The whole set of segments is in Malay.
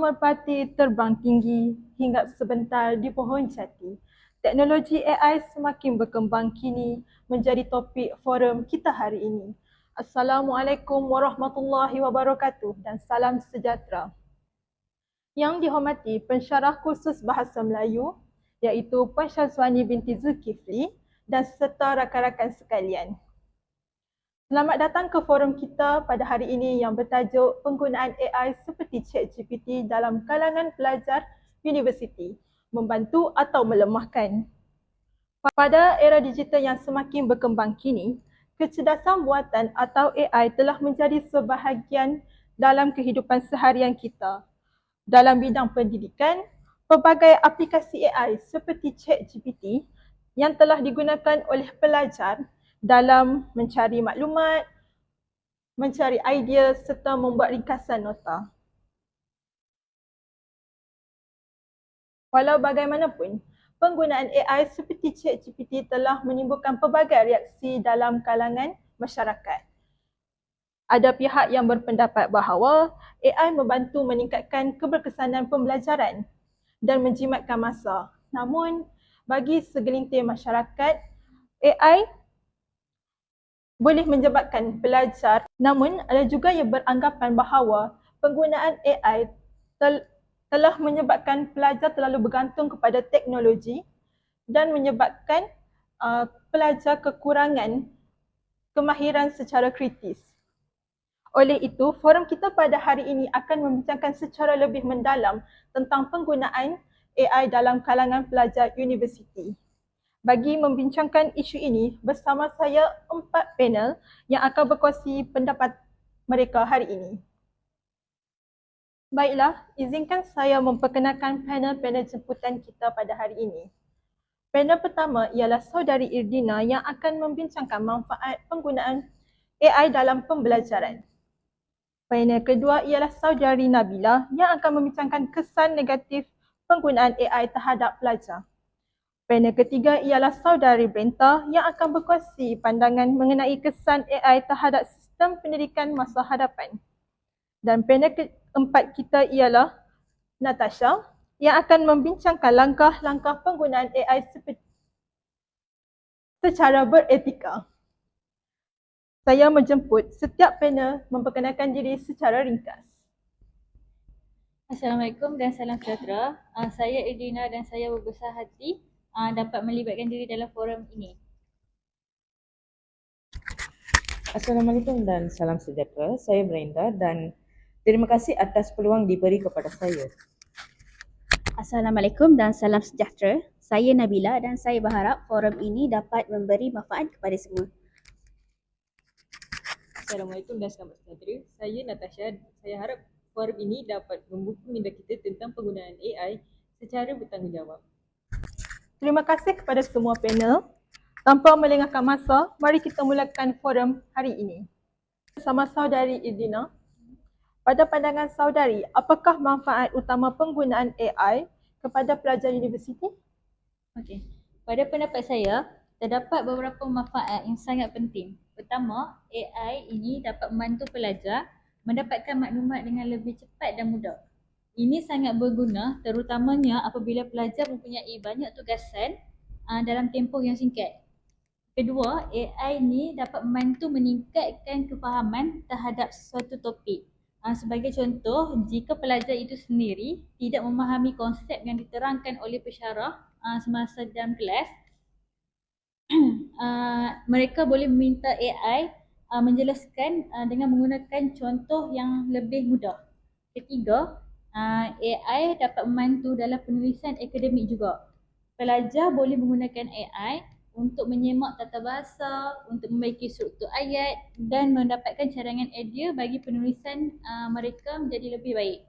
merpati terbang tinggi hingga sebentar di pohon jati. Teknologi AI semakin berkembang kini menjadi topik forum kita hari ini. Assalamualaikum warahmatullahi wabarakatuh dan salam sejahtera. Yang dihormati pensyarah kursus Bahasa Melayu iaitu Puan Syazwani binti Zulkifli dan serta rakan-rakan sekalian. Selamat datang ke forum kita pada hari ini yang bertajuk penggunaan AI seperti ChatGPT dalam kalangan pelajar universiti, membantu atau melemahkan. Pada era digital yang semakin berkembang kini, kecerdasan buatan atau AI telah menjadi sebahagian dalam kehidupan seharian kita. Dalam bidang pendidikan, pelbagai aplikasi AI seperti ChatGPT yang telah digunakan oleh pelajar dalam mencari maklumat, mencari idea serta membuat ringkasan nota. Walau bagaimanapun, penggunaan AI seperti ChatGPT telah menimbulkan pelbagai reaksi dalam kalangan masyarakat. Ada pihak yang berpendapat bahawa AI membantu meningkatkan keberkesanan pembelajaran dan menjimatkan masa. Namun, bagi segelintir masyarakat, AI boleh menyebabkan pelajar. Namun, ada juga yang beranggapan bahawa penggunaan AI telah menyebabkan pelajar terlalu bergantung kepada teknologi dan menyebabkan pelajar kekurangan kemahiran secara kritis. Oleh itu, forum kita pada hari ini akan membincangkan secara lebih mendalam tentang penggunaan AI dalam kalangan pelajar universiti. Bagi membincangkan isu ini, bersama saya 4 panel yang akan berkongsi pendapat mereka hari ini. Baiklah, izinkan saya memperkenalkan panel-panel jemputan kita pada hari ini. Panel pertama ialah Saudari Irdina yang akan membincangkan manfaat penggunaan AI dalam pembelajaran. Panel kedua ialah Saudari Nabila yang akan membincangkan kesan negatif penggunaan AI terhadap pelajar. Panel ketiga ialah Saudari Brenta yang akan berkongsi pandangan mengenai kesan AI terhadap sistem pendidikan masa hadapan. Dan panel keempat kita ialah Natasha yang akan membincangkan langkah-langkah penggunaan AI secara beretika. Saya menjemput setiap panel memperkenalkan diri secara ringkas. Assalamualaikum dan salam sejahtera. Saya Irdina dan saya berbesar hati dapat melibatkan diri dalam forum ini. Assalamualaikum dan salam sejahtera. Saya Brenda dan terima kasih atas peluang diberi kepada saya. Assalamualaikum dan salam sejahtera. Saya Nabila dan saya berharap forum ini dapat memberi manfaat kepada semua. Assalamualaikum dan selamat sejahtera. Saya Natasha. Saya harap forum ini dapat membuka minda kita tentang penggunaan AI secara bertanggungjawab. Terima kasih kepada semua panel. Tanpa melengahkan masa, mari kita mulakan forum hari ini. Bersama Saudari Irdina, pada pandangan saudari, apakah manfaat utama penggunaan AI kepada pelajar universiti? Okey. Pada pendapat saya, terdapat beberapa manfaat yang sangat penting. Pertama, AI ini dapat membantu pelajar mendapatkan maklumat dengan lebih cepat dan mudah. Ini sangat berguna terutamanya apabila pelajar mempunyai banyak tugasan dalam tempoh yang singkat. Kedua, AI ni dapat membantu meningkatkan kefahaman terhadap suatu topik. Sebagai contoh, jika pelajar itu sendiri tidak memahami konsep yang diterangkan oleh pensyarah semasa dalam kelas, mereka boleh meminta AI menjelaskan dengan menggunakan contoh yang lebih mudah. Ketiga, AI dapat membantu dalam penulisan akademik juga. Pelajar boleh menggunakan AI untuk menyemak tata bahasa, untuk membaiki struktur ayat dan mendapatkan cadangan idea bagi penulisan mereka menjadi lebih baik.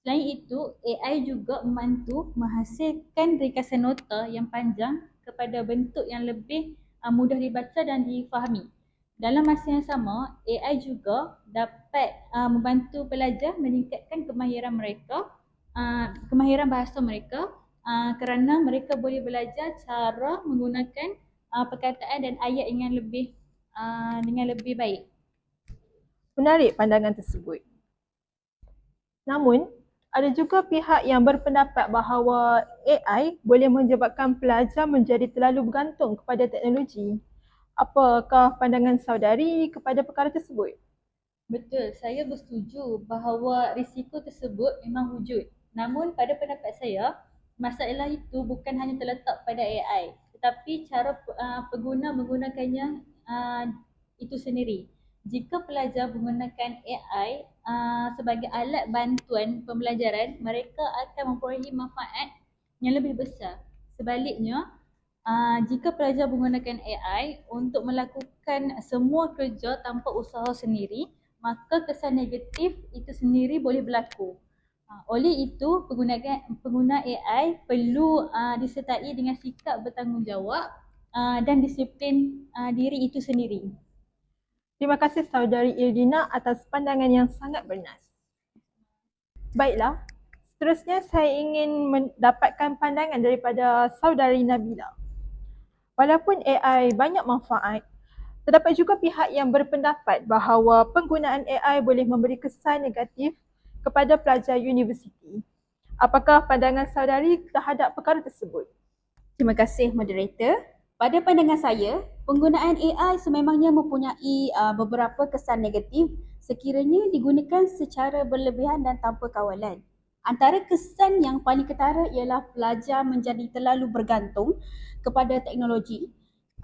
Selain itu, AI juga membantu menghasilkan ringkasan nota yang panjang kepada bentuk yang lebih mudah dibaca dan difahami. Dalam masa yang sama, AI juga dapat membantu pelajar meningkatkan kemahiran mereka, kemahiran bahasa mereka kerana mereka boleh belajar cara menggunakan perkataan dan ayat dengan lebih baik. Menarik pandangan tersebut. Namun, Ada juga pihak yang berpendapat bahawa AI boleh menyebabkan pelajar menjadi terlalu bergantung kepada teknologi. Apakah pandangan saudari kepada perkara tersebut? Betul, saya bersetuju bahawa risiko tersebut memang wujud. Namun pada pendapat saya, masalah itu bukan hanya terletak pada AI, tetapi cara pengguna menggunakannya itu sendiri. Jika pelajar menggunakan AI sebagai alat bantuan pembelajaran, mereka akan memperolehi manfaat yang lebih besar. Sebaliknya, jika pelajar menggunakan AI untuk melakukan semua kerja tanpa usaha sendiri, maka kesan negatif itu sendiri boleh berlaku. Oleh itu, pengguna AI perlu disertai dengan sikap bertanggungjawab dan disiplin diri itu sendiri. Terima kasih saudari Irdina atas pandangan yang sangat bernas. Baiklah, seterusnya saya ingin mendapatkan pandangan daripada saudari Nabila. Walaupun AI banyak manfaat, terdapat juga pihak yang berpendapat bahawa penggunaan AI boleh memberi kesan negatif kepada pelajar universiti. Apakah pandangan saudari terhadap perkara tersebut? Terima kasih moderator. Pada pandangan saya, penggunaan AI sememangnya mempunyai beberapa kesan negatif sekiranya digunakan secara berlebihan dan tanpa kawalan. Antara kesan yang paling ketara ialah pelajar menjadi terlalu bergantung kepada teknologi.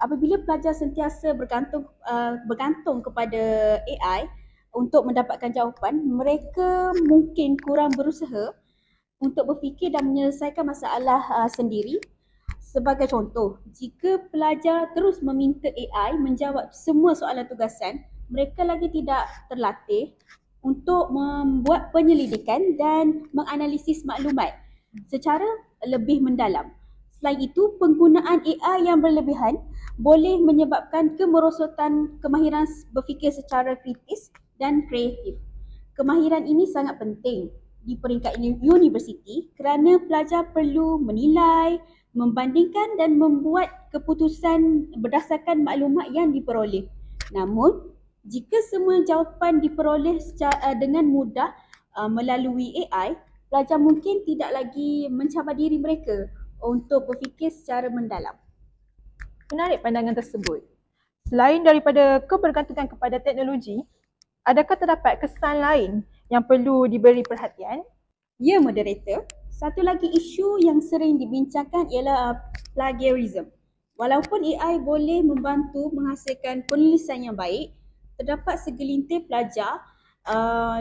Apabila pelajar sentiasa bergantung kepada AI untuk mendapatkan jawapan, mereka mungkin kurang berusaha untuk berfikir dan menyelesaikan masalah sendiri. Sebagai contoh, jika pelajar terus meminta AI menjawab semua soalan tugasan, mereka lagi tidak terlatih untuk membuat penyelidikan dan menganalisis maklumat secara lebih mendalam. Selain itu, penggunaan AI yang berlebihan boleh menyebabkan kemerosotan kemahiran berfikir secara kritis dan kreatif. Kemahiran ini sangat penting di peringkat universiti kerana pelajar perlu menilai, membandingkan dan membuat keputusan berdasarkan maklumat yang diperoleh. Namun, jika semua jawapan diperoleh dengan mudah melalui AI, pelajar mungkin tidak lagi mencabar diri mereka untuk berfikir secara mendalam. Menarik pandangan tersebut. Selain daripada kebergantungan kepada teknologi, adakah terdapat kesan lain yang perlu diberi perhatian? Ya, moderator. Satu lagi isu yang sering dibincangkan ialah plagiarism. Walaupun AI boleh membantu menghasilkan penulisan yang baik, terdapat segelintir pelajar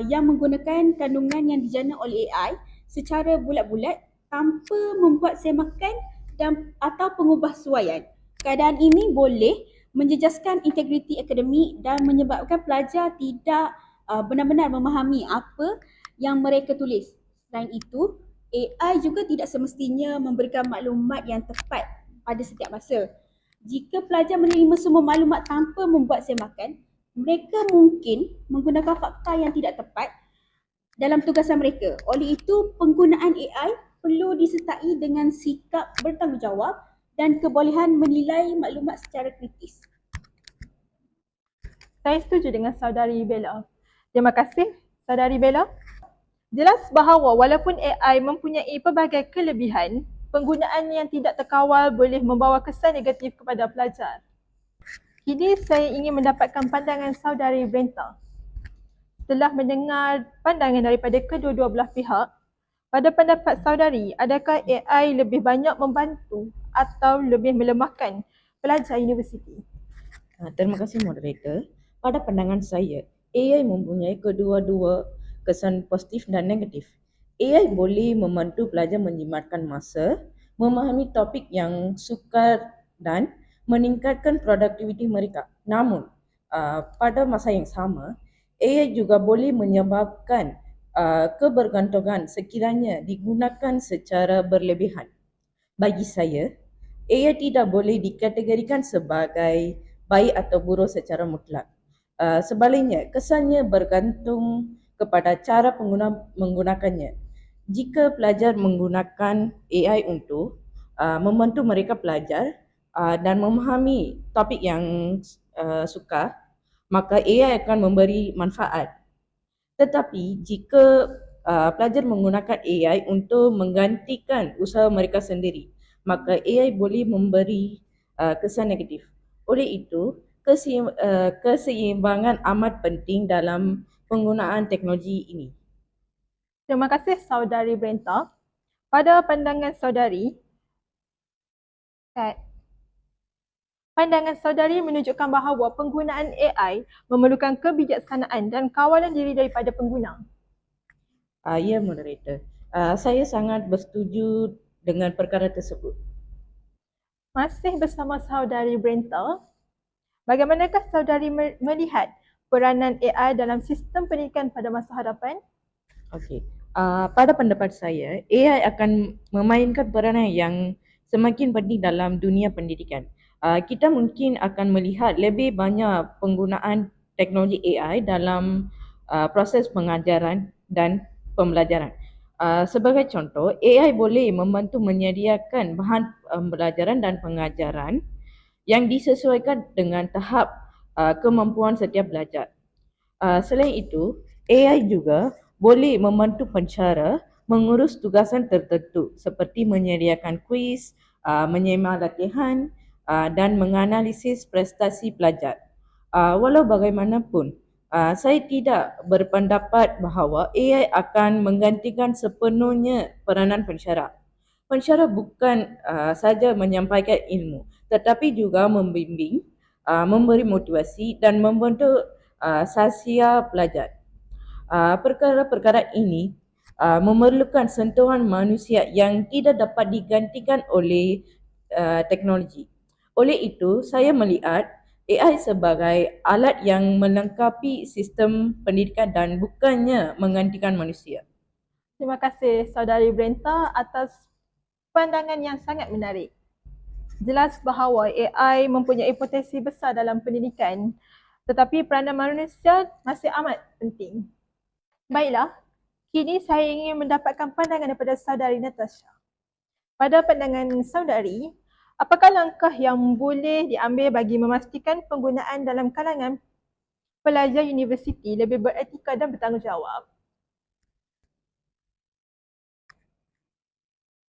yang menggunakan kandungan yang dijana oleh AI secara bulat-bulat tanpa membuat semakan atau pengubahsuaian. Keadaan ini boleh menjejaskan integriti akademik dan menyebabkan pelajar tidak benar-benar memahami apa yang mereka tulis. Selain itu, AI juga tidak semestinya memberikan maklumat yang tepat pada setiap masa. Jika pelajar menerima semua maklumat tanpa membuat semakan, mereka mungkin menggunakan fakta yang tidak tepat dalam tugasan mereka. Oleh itu, penggunaan AI perlu disertai dengan sikap bertanggungjawab dan kebolehan menilai maklumat secara kritis. Saya setuju dengan saudari Bella. Terima kasih saudari Bella. Jelas bahawa walaupun AI mempunyai pelbagai kelebihan, penggunaan yang tidak terkawal boleh membawa kesan negatif kepada pelajar. Kini saya ingin mendapatkan pandangan saudari Brenta. Setelah mendengar pandangan daripada kedua-dua belah pihak, pada pendapat saudari, adakah AI lebih banyak membantu atau lebih melemahkan pelajar universiti? Terima kasih moderator. Pada pandangan saya, AI mempunyai kedua-dua kesan positif dan negatif. AI boleh membantu pelajar menjimatkan masa, memahami topik yang sukar dan meningkatkan produktiviti mereka. Namun, pada masa yang sama, AI juga boleh menyebabkan kebergantungan sekiranya digunakan secara berlebihan. Bagi saya, AI tidak boleh dikategorikan sebagai baik atau buruk secara mutlak. Sebaliknya, kesannya bergantung kepada cara pengguna menggunakannya. Jika pelajar menggunakan AI untuk membantu mereka belajar dan memahami topik yang suka, maka AI akan memberi manfaat. Tetapi jika pelajar menggunakan AI untuk menggantikan usaha mereka sendiri, maka AI boleh memberi kesan negatif. Oleh itu, keseimbangan amat penting dalam penggunaan teknologi ini. Terima kasih saudari Brenta. Pada pandangan saudari, pandangan saudari menunjukkan bahawa penggunaan AI memerlukan kebijaksanaan dan kawalan diri daripada pengguna. Ya, moderator. Saya sangat bersetuju dengan perkara tersebut. Masih bersama saudari Brenta, bagaimanakah saudari melihat peranan AI dalam sistem pendidikan pada masa hadapan? Okey. Pada pendapat saya, AI akan memainkan peranan yang semakin penting dalam dunia pendidikan. Kita mungkin akan melihat lebih banyak penggunaan teknologi AI dalam proses pengajaran dan pembelajaran. Sebagai contoh, AI boleh membantu menyediakan bahan pembelajaran dan pengajaran yang disesuaikan dengan tahap kemampuan setiap pelajar. Selain itu, AI juga boleh membantu pencara mengurus tugasan tertentu seperti menyediakan kuis, menyemak latihan dan menganalisis prestasi pelajar. Walau bagaimanapun, saya tidak berpendapat bahawa AI akan menggantikan sepenuhnya peranan pensyarah. Pensyarah bukan saja menyampaikan ilmu tetapi juga membimbing, memberi motivasi dan membentuk sahsia pelajar. Perkara-perkara ini memerlukan sentuhan manusia yang tidak dapat digantikan oleh teknologi. Oleh itu, saya melihat AI sebagai alat yang melengkapi sistem pendidikan dan bukannya menggantikan manusia. Terima kasih saudari Brenta atas pandangan yang sangat menarik. Jelas bahawa AI mempunyai potensi besar dalam pendidikan, tetapi peranan manusia masih amat penting. Baiklah, kini saya ingin mendapatkan pandangan daripada saudari Natasha. Pada pandangan saudari, apakah langkah yang boleh diambil bagi memastikan penggunaan dalam kalangan pelajar universiti lebih beretika dan bertanggungjawab?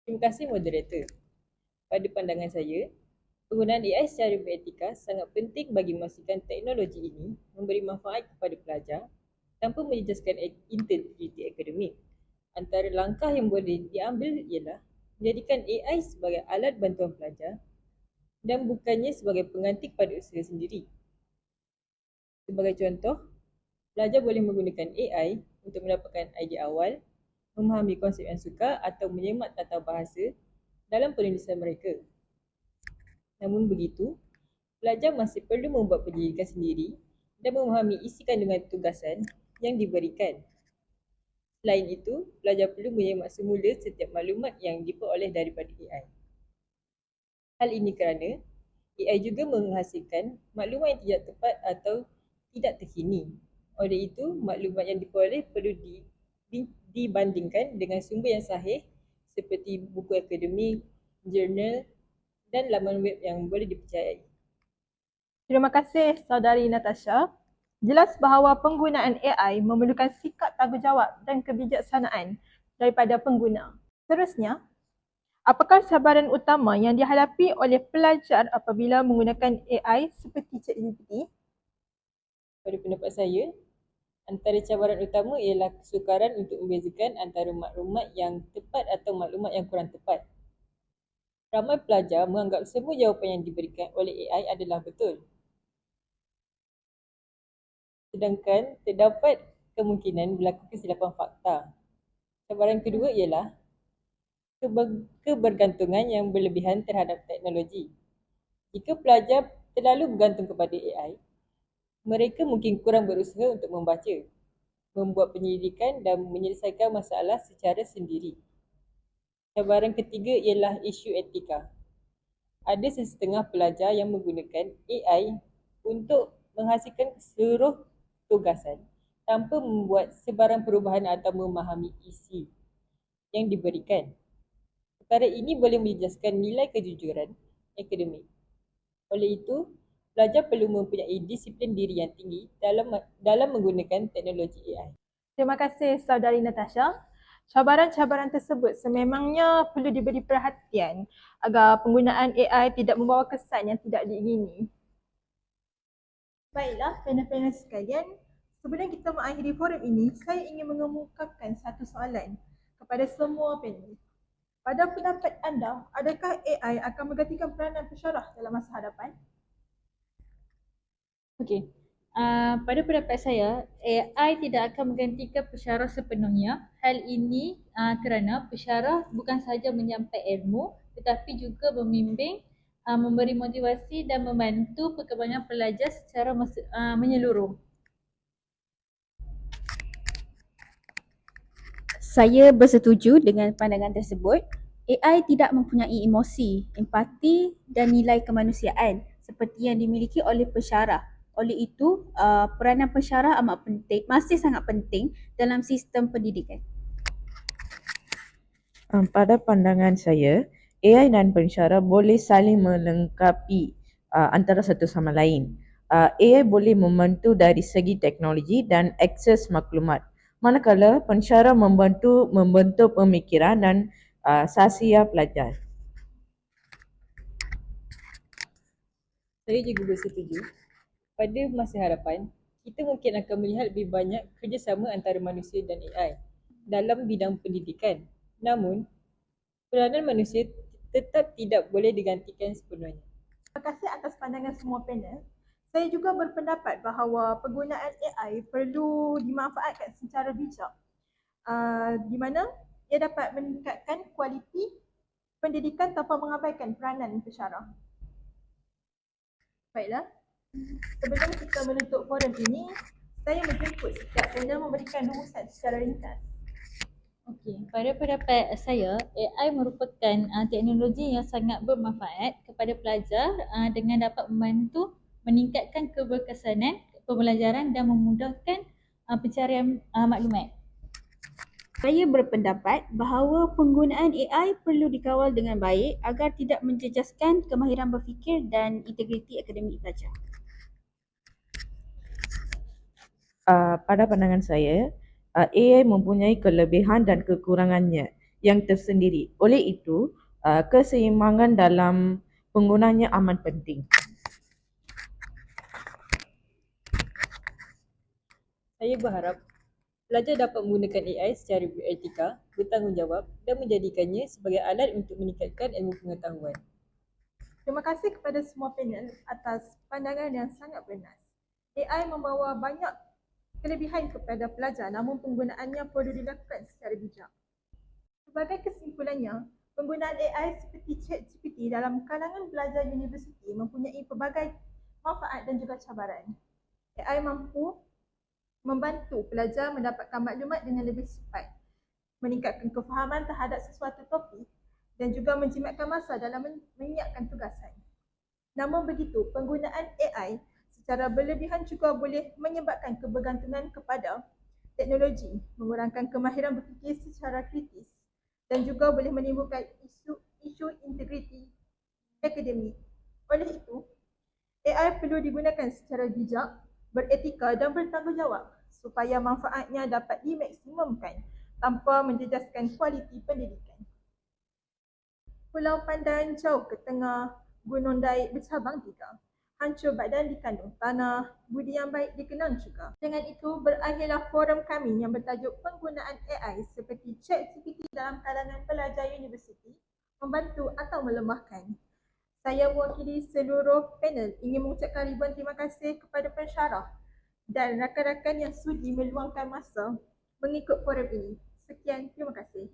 Terima kasih moderator. Pada pandangan saya, penggunaan AI secara beretika sangat penting bagi memastikan teknologi ini memberi manfaat kepada pelajar tanpa menjejaskan integriti akademik. Antara langkah yang boleh diambil ialah menjadikan AI sebagai alat bantuan pelajar dan bukannya sebagai pengganti kepada usaha sendiri. Sebagai contoh, pelajar boleh menggunakan AI untuk mendapatkan idea awal, memahami konsep yang sukar atau menyemak tata bahasa dalam penulisan mereka. Namun begitu, pelajar masih perlu membuat penyelidikan sendiri dan memahami isi kandungan tugasan yang diberikan. Selain itu, pelajar perlu menyemak semula setiap maklumat yang diperoleh daripada AI. Hal ini kerana AI juga menghasilkan maklumat yang tidak tepat atau tidak terkini. Oleh itu, maklumat yang diperoleh perlu dibandingkan dengan sumber yang sahih seperti buku akademik, jurnal dan laman web yang boleh dipercayai. Terima kasih saudari Natasha. Jelas bahawa penggunaan AI memerlukan sikap tanggungjawab dan kebijaksanaan daripada pengguna. Seterusnya, apakah cabaran utama yang dihadapi oleh pelajar apabila menggunakan AI seperti ChatGPT? Pada pendapat saya, antara cabaran utama ialah kesukaran untuk membezakan antara maklumat yang tepat atau maklumat yang kurang tepat. Ramai pelajar menganggap semua jawapan yang diberikan oleh AI adalah betul. Sedangkan terdapat kemungkinan berlaku kesilapan fakta. Cabaran kedua ialah kebergantungan yang berlebihan terhadap teknologi. Jika pelajar terlalu bergantung kepada AI, mereka mungkin kurang berusaha untuk membaca, membuat penyelidikan dan menyelesaikan masalah secara sendiri. Cabaran ketiga ialah isu etika. Ada sesetengah pelajar yang menggunakan AI untuk menghasilkan seluruh tugasan tanpa membuat sebarang perubahan atau memahami isi yang diberikan. Perkara ini boleh menjejaskan nilai kejujuran akademik. Oleh itu, pelajar perlu mempunyai disiplin diri yang tinggi dalam menggunakan teknologi AI. Terima kasih Saudari Natasha. Cabaran-cabaran tersebut sememangnya perlu diberi perhatian agar penggunaan AI tidak membawa kesan yang tidak diingini. Baiklah, panel-panel sekalian, sebelum kita mengakhiri forum ini, saya ingin mengemukakan satu soalan kepada semua panel. Pada pendapat anda, adakah AI akan menggantikan peranan pensyarah dalam masa hadapan? Okey. Pada pendapat saya, AI tidak akan menggantikan pensyarah sepenuhnya. Hal ini kerana pensyarah bukan sahaja menyampaikan ilmu tetapi juga membimbing, memberi motivasi dan membantu perkembangan pelajar secara menyeluruh. Saya bersetuju dengan pandangan tersebut. AI tidak mempunyai emosi, empati dan nilai kemanusiaan seperti yang dimiliki oleh pensyarah. Oleh itu, peranan pensyarah amat penting, masih sangat penting dalam sistem pendidikan. Pada pandangan saya, AI dan pensyarah boleh saling melengkapi antara satu sama lain. AI boleh membantu dari segi teknologi dan akses maklumat, manakala pensyarah membantu membentuk pemikiran dan sahsia pelajar. Saya juga bersetuju. Pada masa hadapan, kita mungkin akan melihat lebih banyak kerjasama antara manusia dan AI dalam bidang pendidikan. Namun, peranan manusia tetap tidak boleh digantikan sepenuhnya. Terima kasih atas pandangan semua panel. Saya juga berpendapat bahawa penggunaan AI perlu dimanfaatkan secara bijak, di mana ia dapat meningkatkan kualiti pendidikan tanpa mengabaikan peranan pensyarah. Baiklah, sebelum kita menutup forum ini, saya menjemput setiap panel memberikan rumusan secara ringkas. Okey, pada pendapat saya, AI merupakan teknologi yang sangat bermanfaat kepada pelajar dengan dapat membantu meningkatkan keberkesanan pembelajaran dan memudahkan pencarian maklumat. Saya berpendapat bahawa penggunaan AI perlu dikawal dengan baik agar tidak menjejaskan kemahiran berfikir dan integriti akademik pelajar. Pada pandangan saya, AI mempunyai kelebihan dan kekurangannya yang tersendiri. Oleh itu, keseimbangan dalam penggunaannya amat penting. Saya berharap pelajar dapat menggunakan AI secara beretika, bertanggungjawab dan menjadikannya sebagai alat untuk meningkatkan ilmu pengetahuan. Terima kasih kepada semua panel atas pandangan yang sangat bernas. AI membawa banyak kelebihan kepada pelajar, namun penggunaannya perlu dilakukan secara bijak. Sebagai kesimpulannya, penggunaan AI seperti ChatGPT dalam kalangan pelajar universiti mempunyai pelbagai manfaat dan juga cabaran. AI mampu membantu pelajar mendapatkan maklumat dengan lebih cepat, meningkatkan kefahaman terhadap sesuatu topik dan juga menjimatkan masa dalam menyiapkan tugasan. Namun begitu, penggunaan AI secara berlebihan juga boleh menyebabkan kebergantungan kepada teknologi, mengurangkan kemahiran berfikir secara kritis dan juga boleh menimbulkan isu integriti akademik. Oleh itu, AI perlu digunakan secara bijak, beretika dan bertanggungjawab supaya manfaatnya dapat dimaksimumkan tanpa menjejaskan kualiti pendidikan. Pulau Pandan jauh ke tengah, Gunung Daik bercabang tiga. Hancur badan dikandung tanah, budi yang baik dikenang juga. Dengan itu, berakhirlah forum kami yang bertajuk penggunaan AI seperti ChatGPT dalam kalangan pelajar universiti, membantu atau melemahkan. Saya mewakili seluruh panel ingin mengucapkan ribuan terima kasih kepada pensyarah dan rakan-rakan yang sudi meluangkan masa mengikut forum ini. Sekian, terima kasih.